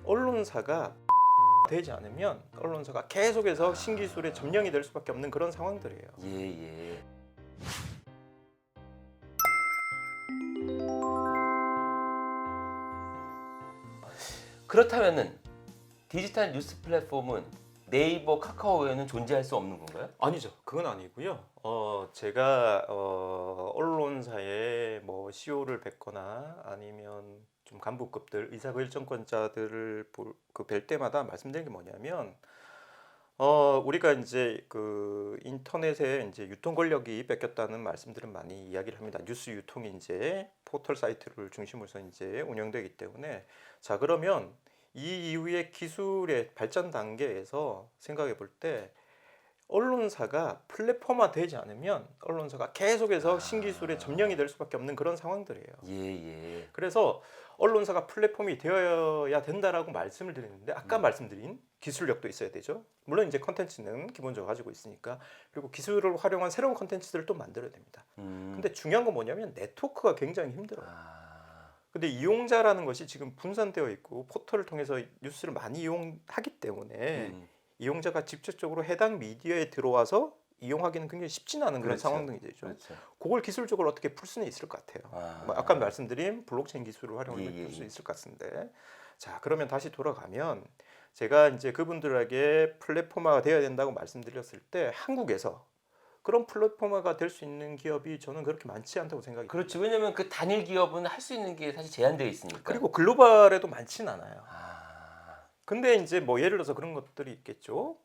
언론사가 되지 않으면 언론사가 계속해서 신기술의 점령이 될 수밖에 없는 그런 상황들이에요. 예. 그렇다면은 디지털 뉴스 플랫폼은 네이버, 카카오 외에는 존재할 수 없는 건가요? 아니죠. 그건 아니고요. 제가 언론사에 뭐 CEO를 뵙거나 아니면 좀 간부급들, 의사결정권자들을 뵐 때마다 말씀드리는 게 뭐냐면 우리가 이제 그 인터넷에 이제 유통 권력이 뺏겼다는 말씀들은 많이 이야기를 합니다. 뉴스 유통이 이제 포털 사이트를 중심으로 해서 이제 운영되기 때문에 자 그러면 이 이후의 기술의 발전 단계에서 생각해 볼 때 언론사가 플랫폼화 되지 않으면 언론사가 계속해서 신기술의 점령이 될 수밖에 없는 그런 상황들이에요. 예. 그래서 언론사가 플랫폼이 되어야 된다라고 말씀을 드리는데 아까 말씀드린 기술력도 있어야 되죠. 물론 이제 컨텐츠는 기본적으로 가지고 있으니까 그리고 기술을 활용한 새로운 컨텐츠들을 또 만들어야 됩니다. 근데 중요한 건 뭐냐면 네트워크가 굉장히 힘들어요. 근데 이용자라는 것이 지금 분산되어 있고 포털을 통해서 뉴스를 많이 이용하기 때문에 이용자가 직접적으로 해당 미디어에 들어와서 이용하기는 굉장히 쉽지는 않은 그런 상황들이 되죠. 그걸 기술적으로 어떻게 풀 수는 있을 것 같아요. 아까 말씀드린 블록체인 기술을 활용해서 풀 수 있을 것 같은데 자 그러면 다시 돌아가면 제가 이제 그분들에게 플랫폼화가 되어야 된다고 말씀드렸을 때 한국에서 그런 플랫폼화가 될 수 있는 기업이 저는 그렇게 많지 않다고 생각이 그렇죠. 듭니다. 왜냐면 그 단일 기업은 할 수 있는 게 사실 제한되어 있으니까. 그리고 글로벌에도 많지는 않아요. 근데 이제 뭐 예를 들어서 그런 것들이 있겠죠.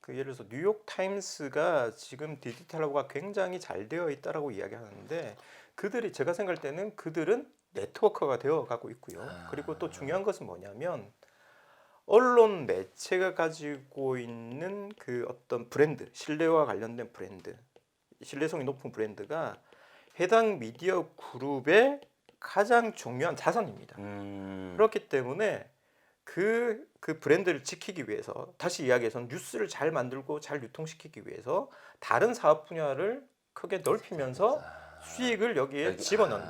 그 예를 들어서 뉴욕 타임스가 지금 디지털화가 굉장히 잘 되어 있다라고 이야기하는데 그들이 제가 생각할 때는 그들은 네트워크가 되어 가고 있고요. 그리고 또 중요한 것은 뭐냐면 언론 매체가 가지고 있는 그 어떤 브랜드, 신뢰와 관련된 브랜드, 신뢰성이 높은 브랜드가 해당 미디어 그룹의 가장 중요한 자산입니다. 그렇기 때문에 그 브랜드를 지키기 위해서 다시 이야기해서 뉴스를 잘 만들고 잘 유통시키기 위해서 다른 사업 분야를 크게 넓히면서 수익을 여기에 집어넣는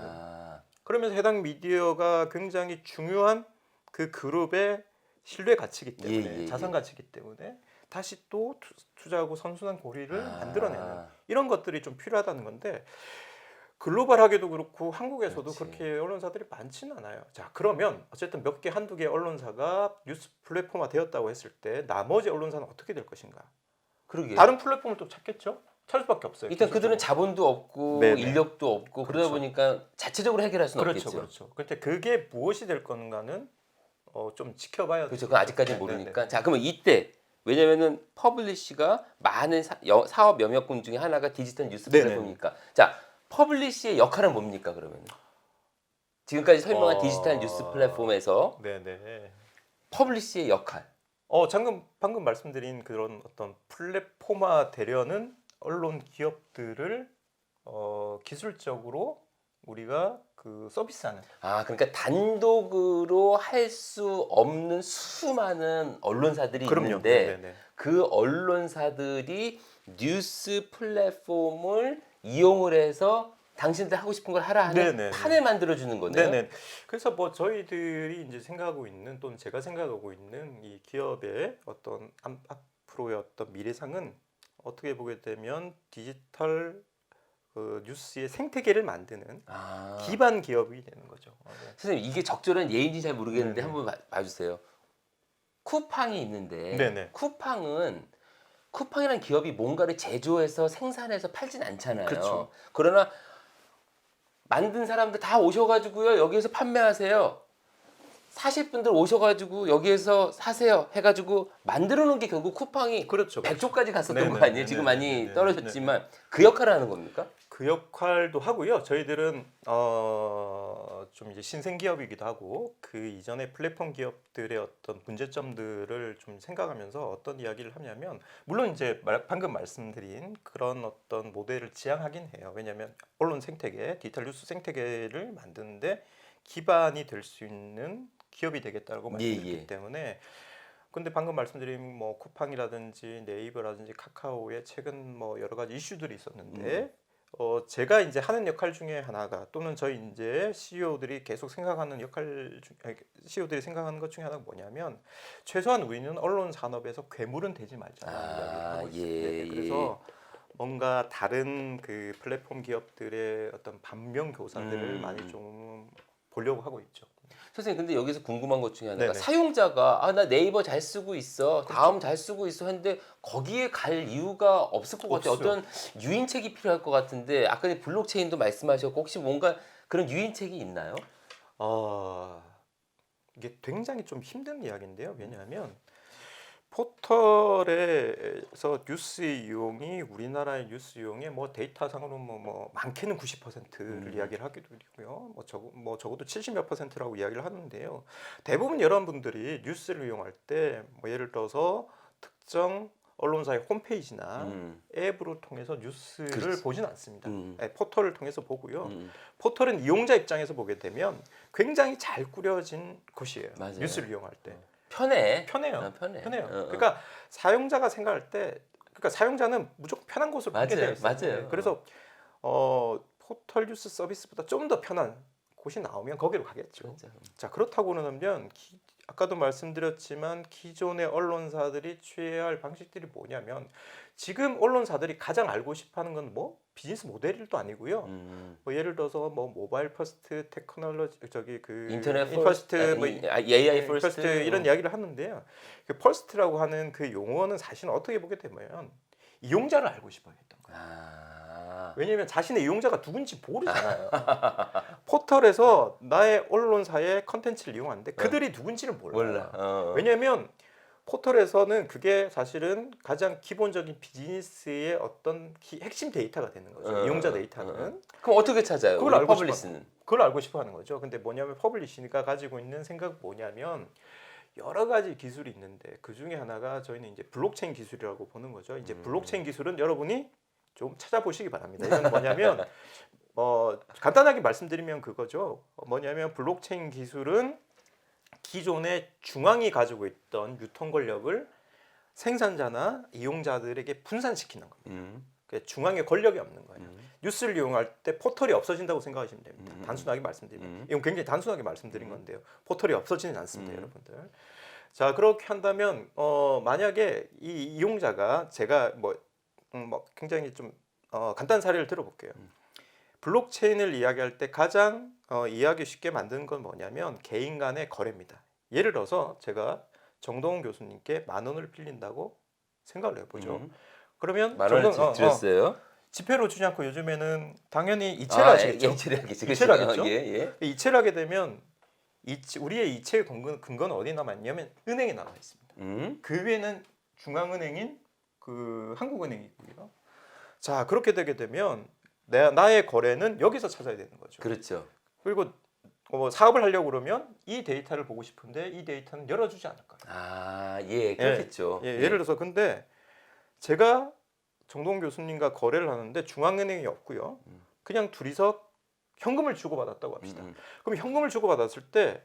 그러면서 해당 미디어가 굉장히 중요한 그 그룹의 신뢰 가치이기 때문에 자산 가치이기 때문에 다시 또 투자하고 선순환 고리를 만들어내는 이런 것들이 좀 필요하다는 건데 글로벌하게도 그렇고 한국에서도 그렇게 언론사들이 많지는 않아요. 자 그러면 어쨌든 몇 개 한두 개 언론사가 뉴스 플랫폼화 되었다고 했을 때 나머지 언론사는 어떻게 될 것인가? 그러게. 다른 플랫폼을 또 찾겠죠? 찾을 수밖에 없어요. 일단 그들은 기술적으로. 자본도 없고 네네. 인력도 없고 그러다 그렇죠. 보니까 자체적으로 해결할 수는 그렇죠, 없겠죠. 그렇죠. 근데 그게 무엇이 될 건가는 좀 지켜봐야 그렇죠. 그건 아직까지는 네네네. 모르니까. 자, 그러면 이때 왜냐면은 퍼블리시가 많은 사업 영역군 중에 하나가 디지털 뉴스 네네. 플랫폼이니까. 자, 퍼블리시의 역할은 뭡니까 그러면? 지금까지 설명한 디지털 뉴스 플랫폼에서 네네. 퍼블리시의 역할. 방금 말씀드린 그런 어떤 플랫폼화 되려는 언론 기업들을 기술적으로 우리가 그 서비스하는. 그러니까 단독으로 할 수 없는 수많은 언론사들이 그럼요. 있는데 네네네. 그 언론사들이 뉴스 플랫폼을 이용을 해서 당신들 하고 싶은 걸 하라 하는 네네네. 판을 만들어 주는 거네요. 네네. 그래서 뭐 저희들이 이제 생각하고 있는 또는 제가 생각하고 있는 이 기업의 어떤 앞으로의 어떤 미래상은 어떻게 보게 되면 디지털 그 뉴스의 생태계를 만드는 기반 기업이 되는 거죠. 네. 선생님 이게 적절한 예인지 잘 모르겠는데 네네. 한번 봐주세요. 쿠팡이 있는데 네네. 쿠팡이라는 기업이 뭔가를 제조해서 생산해서 팔진 않잖아요. 그렇죠. 그러나 만든 사람들 다 오셔가지고요 여기에서 판매하세요. 사실 분들 오셔가지고 여기에서 사세요 해가지고 만들어 놓은 게 결국 쿠팡이 그렇죠. 100조까지 갔었던 네네네. 거 아니에요? 지금 많이 네네네. 떨어졌지만 그 역할을 하는 겁니까? 그 역할도 하고요. 저희들은 좀 이제 신생 기업이기도 하고 그 이전의 플랫폼 기업들의 어떤 문제점들을 좀 생각하면서 어떤 이야기를 하냐면 물론 이제 방금 말씀드린 그런 어떤 모델을 지향하긴 해요. 왜냐하면 언론 생태계, 디지털 뉴스 생태계를 만드는데 기반이 될 수 있는 기업이 되겠다고 말씀드렸기 때문에. 근데 방금 말씀드린 뭐 쿠팡이라든지 네이버라든지 카카오의 최근 뭐 여러 가지 이슈들이 있었는데 제가 이제 하는 역할 중에 하나가 또는 저희 이제 CEO들이 계속 생각하는 CEO들이 생각하는 것 중에 하나가 뭐냐면 최소한 우리는 언론 산업에서 괴물은 되지 말자라는 이야기를 하고 있습니다. 예, 그래서 뭔가 다른 그 플랫폼 기업들의 어떤 반면 교사들을 많이 좀 보려고 하고 있죠. 선생님 근데 여기서 궁금한 것 중에 하나가 네네. 사용자가 나 네이버 잘 쓰고 있어 다음 잘 쓰고 있어 했는데 거기에 갈 이유가 없을 것 같아요. 없어요. 어떤 유인책이 필요할 것 같은데 아까 블록체인도 말씀하셨고 혹시 뭔가 그런 유인책이 있나요? 이게 굉장히 좀 힘든 이야기인데요. 왜냐하면 포털에서 뉴스 이용이 우리나라의 뉴스 이용의 뭐 데이터상으로 뭐 많게는 90%를 이야기를 하기도 하고요. 뭐 적어도 70몇 %라고 이야기를 하는데요. 대부분 여러분들이 뉴스를 이용할 때 뭐 예를 들어서 특정 언론사의 홈페이지나 앱으로 통해서 뉴스를 그렇지. 보지는 않습니다. 음. 포털을 통해서 보고요. 음. 포털은 이용자 입장에서 보게 되면 굉장히 잘 꾸려진 곳이에요. 맞아요. 뉴스를 이용할 때. 편해. 편해요. 편해. 편해요. 어. 그러니까 사용자가 생각할 때, 그러니까 사용자는 무조건 편한 곳을 보게 되어 맞아요. 있어요. 맞아요. 네, 그래서 포털 뉴스 서비스보다 좀 더 편한 곳이 나오면 거기로 가겠죠. 맞아. 자, 그렇다고 그러면 아까도 말씀드렸지만 기존의 언론사들이 취해야 할 방식들이 뭐냐면 지금 언론사들이 가장 알고 싶어하는 건 뭐 비즈니스 모델도 아니고요. 뭐 예를 들어서 뭐 모바일 퍼스트 테크놀로지 인터넷 퍼스트 뭐 AI 퍼스트 퍼스트 이런 이야기를 하는데요. 그 퍼스트라고 하는 그 용어는 사실은 어떻게 보게 되면 이용자를 알고 싶어 했던 거예요. 왜냐하면 자신의 이용자가 누군지 모르잖아요. 포털에서 나의 언론사의 컨텐츠를 이용하는데 그들이 누군지를 몰라요. 왜냐하면 포털에서는 그게 사실은 가장 기본적인 비즈니스의 어떤 핵심 데이터가 되는 거죠. 이용자 데이터는. 그럼 어떻게 찾아요? 그걸 알고 퍼블리스는. 그걸 알고 싶어 하는 거죠. 근데 뭐냐면 퍼블리시가 가지고 있는 생각은 뭐냐면 여러 가지 기술이 있는데 그 중에 하나가 저희는 이제 블록체인 기술이라고 보는 거죠. 이제 블록체인 기술은 여러분이 좀 찾아보시기 바랍니다. 이건 뭐냐면 간단하게 말씀드리면 그거죠. 뭐냐면 블록체인 기술은 기존의 중앙이 가지고 있던 유통 권력을 생산자나 이용자들에게 분산시키는 겁니다. 중앙에 권력이 없는 거예요. 뉴스를 이용할 때 포털이 없어진다고 생각하시면 됩니다. 단순하게 말씀드리면 이건 굉장히 단순하게 말씀드린 건데요. 포털이 없어지는 않습니다, 여러분들. 자, 그렇게 한다면 만약에 이 이용자가 제가 뭐 굉장히 좀 간단한 사례를 들어볼게요. 블록체인을 이야기할 때 가장 이해하기 쉽게 만드는 건 뭐냐면 개인 간의 거래입니다. 예를 들어서 제가 정동훈 교수님께 10,000원을 빌린다고 생각을 해보죠. 그러면 10,000원을 드렸어요. 지폐로 주지 않고 요즘에는 당연히 이체를 하시겠죠. 이체를 하겠죠. 이체를 하게 되면 우리의 이체의 근거는 어디에 남아있냐면 은행에 남아 있습니다. 그 위에는 중앙은행인 그 한국은행이고요. 자, 그렇게 되게 되면 나의 거래는 여기서 찾아야 되는 거죠. 그렇죠. 그리고 사업을 하려고 그러면 이 데이터를 보고 싶은데 이 데이터는 열어주지 않을 거예요. 그렇겠죠. 예를 들어서 근데 제가 정동훈 교수님과 거래를 하는데 중앙은행이 없고요. 그냥 둘이서 현금을 주고받았다고 합시다. 그럼 현금을 주고받았을 때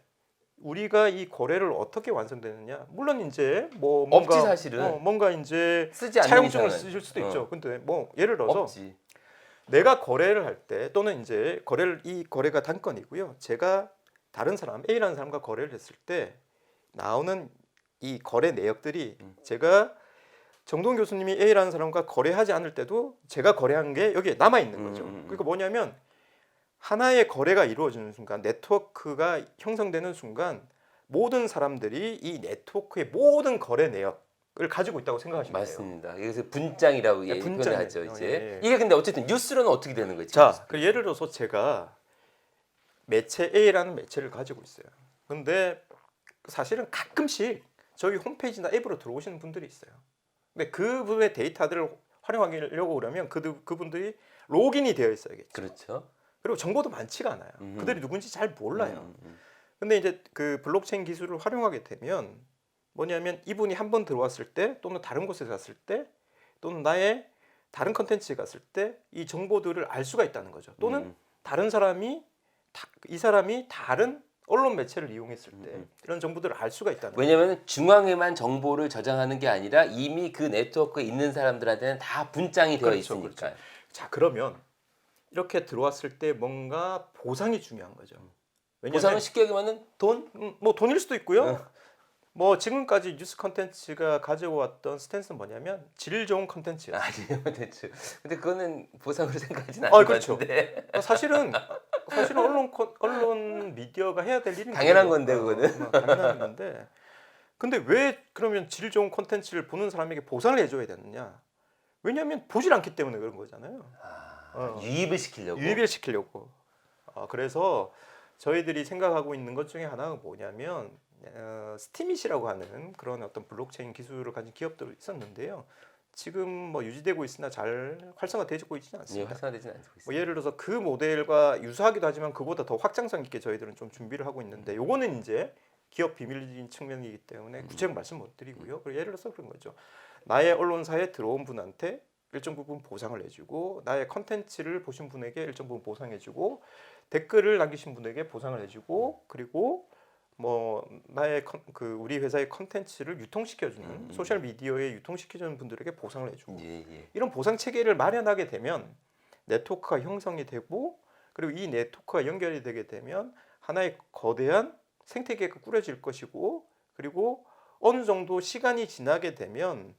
우리가 이 거래를 어떻게 완성되느냐? 물론 이제 뭔가 없지 사실은. 뭔가 이제 쓰지 않는 차용증을 이상은. 쓰실 수도 있죠. 근데 뭐 예를 들어서 없지. 내가 거래를 할 때 또는 이제 이 거래가 단건이고요. 제가 다른 사람 A라는 사람과 거래를 했을 때 나오는 이 거래 내역들이 제가 정동 교수님이 A라는 사람과 거래하지 않을 때도 제가 거래한 게 여기에 남아 있는 거죠. 그러니까 뭐냐면 하나의 거래가 이루어지는 순간 네트워크가 형성되는 순간 모든 사람들이 이 네트워크의 모든 거래 내역을 가지고 있다고 생각하시면 돼요. 맞습니다. 그래서 분장이라고 표현하죠. 이제 이게 근데 어쨌든 뉴스로는 어떻게 되는 거지? 자, 그 예를 들어서 제가 매체 A라는 매체를 가지고 있어요. 근데 사실은 가끔씩 저희 홈페이지나 앱으로 들어오시는 분들이 있어요. 근데 그분의 데이터들을 활용하려고 그러면 그분들이 로그인이 되어 있어야겠죠. 그렇죠. 그리고 정보도 많지가 않아요. 그들이 누군지 잘 몰라요. 근데 이제 그 블록체인 기술을 활용하게 되면 뭐냐면 이분이 한 번 들어왔을 때 또는 다른 곳에 갔을 때 또는 나의 다른 컨텐츠에 갔을 때 이 정보들을 알 수가 있다는 거죠. 또는 다른 사람이 이 사람이 다른 언론 매체를 이용했을 때 이런 정보들을 알 수가 있다는 거죠. 왜냐하면 중앙에만 정보를 저장하는 게 아니라 이미 그 네트워크에 있는 사람들한테는 다 분장이 되어 있으니까. 자, 그러면 이렇게 들어왔을 때 뭔가 보상이 중요한 거죠. 왜냐하면 보상은 쉽게 얘기하면 돈? 뭐 돈일 수도 있고요. 응. 뭐 지금까지 뉴스 컨텐츠가 가지고 왔던 스탠스는 뭐냐면 질 좋은 컨텐츠예요. 아니요, 대충. 근데 그거는 보상으로 생각하진 아, 않는 것 그렇죠. 같은데. 사실은 언론 미디어가 해야 될 일인 당연한 거죠. 건데, 그거는. 뭐 당연한 건데. 근데 왜 그러면 질 좋은 컨텐츠를 보는 사람에게 보상을 해줘야 되느냐? 왜냐하면 보질 않기 때문에 그런 거잖아요. 유입을 시키려고. 유입을 시키려고. 그래서 저희들이 생각하고 있는 것 중에 하나가 뭐냐면 스티밋이라고 하는 그런 어떤 블록체인 기술을 가진 기업도 있었는데요. 지금 뭐 유지되고 있으나 잘 활성화되고 있지는 예, 않습니다. 활성화되지는 않고 있어요. 뭐 예를 들어서 그 모델과 유사하기도 하지만 그보다 더 확장성 있게 저희들은 좀 준비를 하고 있는데 요거는 이제 기업 비밀인 측면이기 때문에 구체적 말씀 못 드리고요. 그리고 예를 들어서 그런 거죠. 나의 언론사에 들어온 분한테 일정 부분 보상을 해주고 나의 컨텐츠를 보신 분에게 일정 부분 보상해주고 댓글을 남기신 분에게 보상을 해주고 그리고 뭐 나의 우리 회사의 컨텐츠를 유통시켜주는 소셜 미디어에 유통시켜주는 분들에게 보상을 해주고 예, 예. 이런 보상 체계를 마련하게 되면 네트워크가 형성이 되고 그리고 이 네트워크가 연결이 되게 되면 하나의 거대한 생태계가 꾸려질 것이고 그리고 어느 정도 시간이 지나게 되면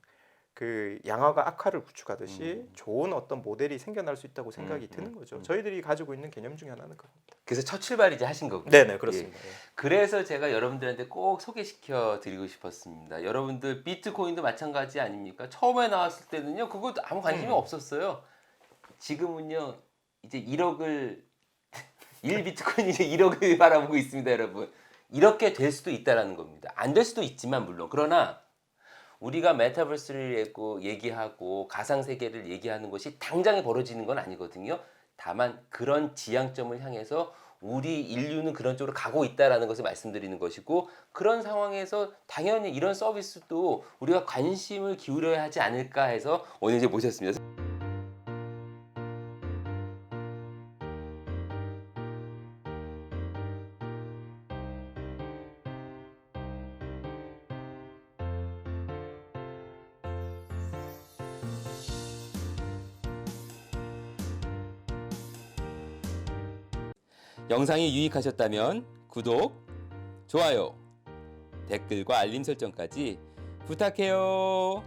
그 양화가 악화를 구축하듯이 좋은 어떤 모델이 생겨날 수 있다고 생각이 드는 거죠. 저희들이 가지고 있는 개념 중에 하나는 그겁니다. 그래서 첫 출발 이제 하신 거고요. 네네 그렇습니다. 예. 그래서 제가 여러분들한테 꼭 소개시켜 드리고 싶었습니다. 여러분들 비트코인도 마찬가지 아닙니까? 처음에 나왔을 때는요, 그것도 아무 관심이 없었어요. 지금은요, 이제 1억을 1 비트코인이 이제 1억을 바라보고 있습니다, 여러분. 이렇게 될 수도 있다라는 겁니다. 안 될 수도 있지만 물론 그러나 우리가 메타버스를 얘기하고 가상 세계를 얘기하는 것이 당장에 벌어지는 건 아니거든요. 다만 그런 지향점을 향해서 우리 인류는 그런 쪽으로 가고 있다라는 것을 말씀드리는 것이고 그런 상황에서 당연히 이런 서비스도 우리가 관심을 기울여야 하지 않을까 해서 오늘 이제 모셨습니다. 영상이 유익하셨다면 구독, 좋아요, 댓글과 알림 설정까지 부탁해요.